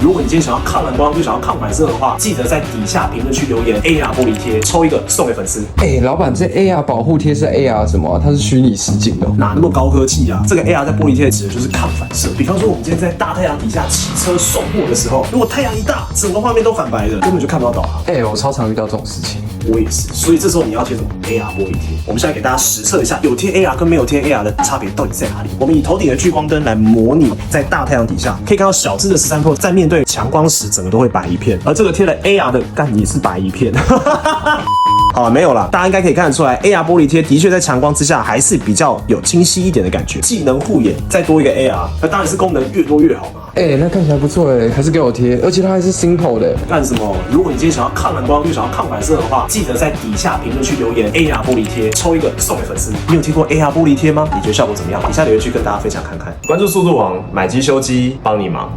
如果你今天想要抗蓝光又想要抗反射的话，记得在底下评论区留言 AR 玻璃贴，抽一个送给粉丝。老板，这 AR 保护贴是 AR 什么？它是虚拟实境的，哪那么高科技啊？这个 AR 在玻璃贴指的就是抗反射。比方说，我们今天在大太阳底下骑车送货的时候，如果太阳一大，整个画面都反白的，根本就看不到导航。我超常遇到这种事情。我也是，所以这时候你要贴什么 AR 玻璃贴？我们现在给大家实测一下，有贴 AR 跟没有贴 AR 的差别到底在哪里？我们以头顶的聚光灯来模拟在大太阳底下，可以看到小只的13 Pro 在面对强光时，整个都会白一片，而这个贴了 AR 的干也是白一片。好了，没有啦，大家应该可以看得出来 ，AR 玻璃贴的确在强光之下还是比较有清晰一点的感觉，既能护眼，再多一个 AR， 那当然是功能越多越好嘛。那看起来不错还是给我贴，而且它还是 simple 的。干什么？如果你今天想要抗蓝光又想要抗反射的话，记得在底下评论区留言 AR 玻璃贴，抽一个送给粉丝。你有贴过 AR 玻璃贴吗？你觉得效果怎么样？底下留言区跟大家分享看看。关注速度王，买机修机，帮你忙。